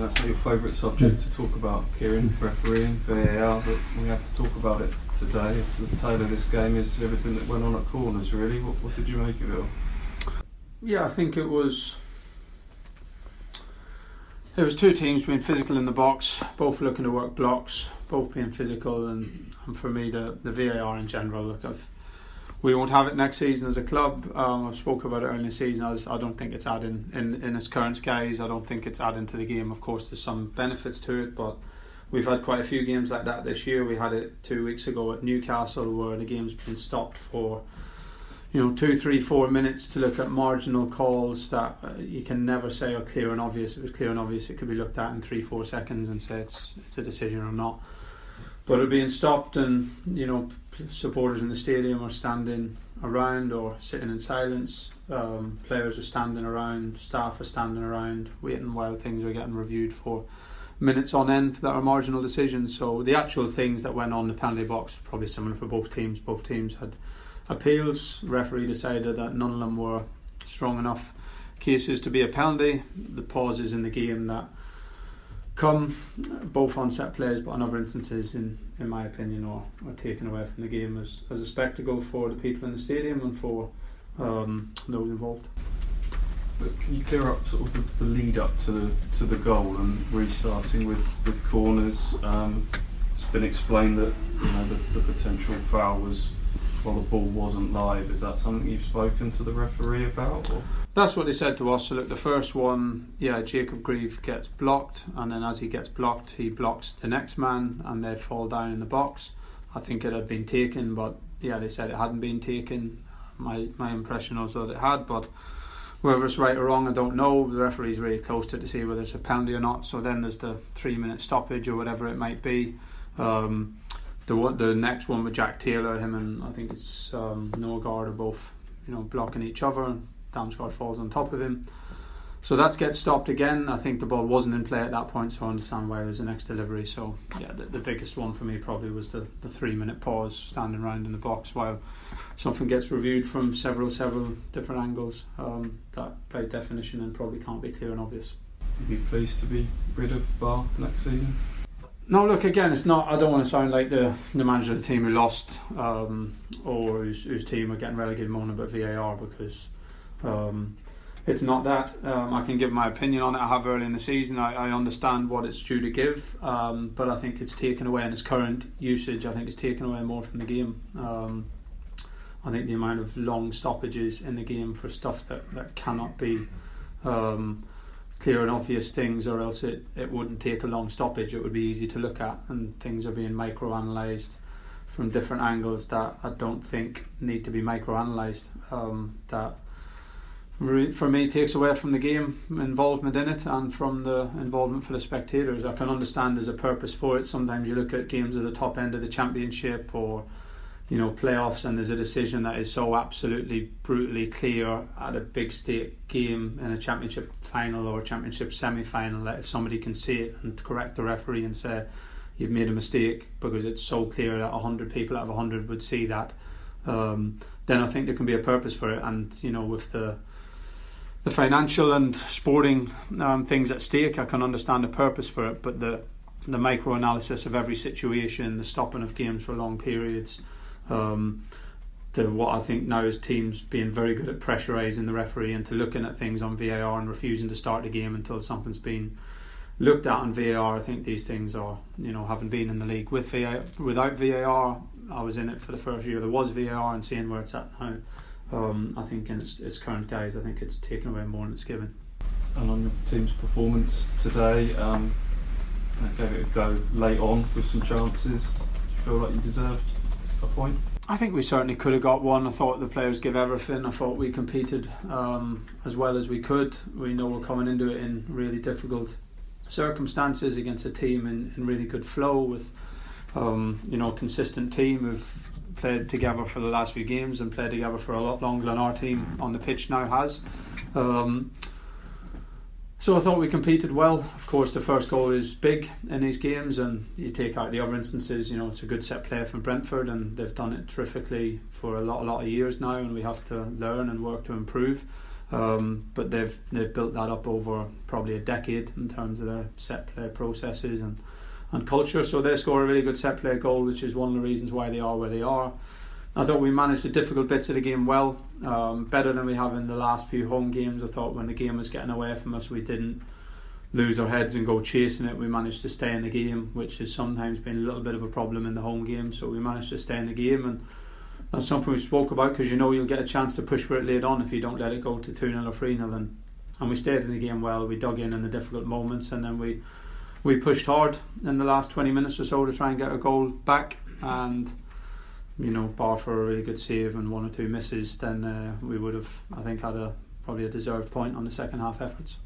that's not your favourite subject to talk about, Kieran, refereeing, VAR, but we have to talk about it today. It's the tale of this game is everything that went on at corners, really. What did you make of it all? Yeah, I think it was two teams being physical in the box, both looking to work blocks, both being physical, and for me the VAR in general, look, we won't have it next season as a club. I've spoken about it earlier in the season. I don't think it's adding in its current guise. I don't think it's adding to the game. Of course, there's some benefits to it, but we've had quite a few games like that this year. We had it 2 weeks ago at Newcastle, where the game's been stopped for 2, 3, 4 minutes to look at marginal calls that you can never say are clear and obvious. It was clear and obvious. It could be looked at in 3-4 seconds and say it's a decision or not. But it being stopped, and supporters in the stadium are standing around or sitting in silence. Players are standing around, staff are standing around, waiting while things are getting reviewed for minutes on end that are marginal decisions. So the actual things that went on in the penalty box probably similar for both teams. Both teams had appeals. The referee decided that none of them were strong enough cases to be a penalty. The pauses in the game that come both on set plays but in other instances, in my opinion, are taken away from the game as a spectacle for the people in the stadium and for those involved. But can you clear up sort of the lead up to the goal and restarting with corners? It's been explained that the potential foul was while the ball wasn't live. Is that something you've spoken to the referee about? Or? That's what they said to us. So look, the first one, Jacob Grieve gets blocked, and then as he gets blocked, he blocks the next man, and they fall down in the box. I think it had been taken, but they said it hadn't been taken. My impression was that it had, but whether it's right or wrong, I don't know. The referee's really close to it to see whether it's a penalty or not. So then there's the 3-minute stoppage or whatever it might be. The next one with Jack Taylor, him and I think it's Norgard are both blocking each other, and Damsgaard falls on top of him. So that gets stopped again. I think the ball wasn't in play at that point, so I understand why there's the next delivery. So the biggest one for me probably was the 3-minute pause, standing around in the box while something gets reviewed from several different angles. That by definition and probably can't be clear and obvious. You'd be pleased to be rid of VAR next season? No, look, again, it's not. I don't want to sound like the manager of the team who lost or whose team are getting relegated moaning about VAR, because it's not that. I can give my opinion on it. I have early in the season. I understand what it's due to give, but I think it's taken away in its current usage. I think it's taken away more from the game. I think the amount of long stoppages in the game for stuff that cannot be clear and obvious things, or else it wouldn't take a long stoppage. It would be easy to look at, and things are being micro-analysed from different angles that I don't think need to be micro-analysed. That for me takes away from the game involvement in it and from the involvement for the spectators. I can understand there's a purpose for it. Sometimes you look at games at the top end of the championship or playoffs, and there's a decision that is so absolutely brutally clear at a big stake game in a championship final or a championship semi-final that if somebody can see it and correct the referee and say you've made a mistake because it's so clear that 100 people out of 100 would see that, then I think there can be a purpose for it. And with the financial and sporting things at stake, I can understand the purpose for it, but the micro-analysis of every situation, the stopping of games for long periods, what I think now is teams being very good at pressurising the referee into looking at things on VAR and refusing to start the game until something's been looked at on VAR. I think these things are, having been in the league with VAR, without VAR, I was in it for the first year there was VAR, and seeing where it's at now, I think in its current guise, I think it's taken away more than it's given. And on your team's performance today, I gave it a go late on with some chances. Do you feel like you deserved a point? I think we certainly could have got one. I thought the players gave everything. I thought we competed as well as we could. We know we're coming into it in really difficult circumstances against a team in really good flow with a consistent team who've played together for the last few games and played together for a lot longer than our team on the pitch now has. So I thought we competed well. Of course, the first goal is big in these games, and you take out the other instances, it's a good set play from Brentford, and they've done it terrifically for a lot of years now, and we have to learn and work to improve. But they've built that up over probably a decade in terms of their set play processes and culture. So they score a really good set play goal, which is one of the reasons why they are where they are. I thought we managed the difficult bits of the game well, better than we have in the last few home games. I thought when the game was getting away from us, we didn't lose our heads and go chasing it. We managed to stay in the game, which has sometimes been a little bit of a problem in the home game. So we managed to stay in the game, and that's something we spoke about, because you'll get a chance to push for it late on if you don't let it go to 2-0 or 3-0. And we stayed in the game well. We dug in the difficult moments, and then we pushed hard in the last 20 minutes or so to try and get a goal back. And bar for a really good save and one or two misses, then we would have, I think, had probably a deserved point on the second half efforts.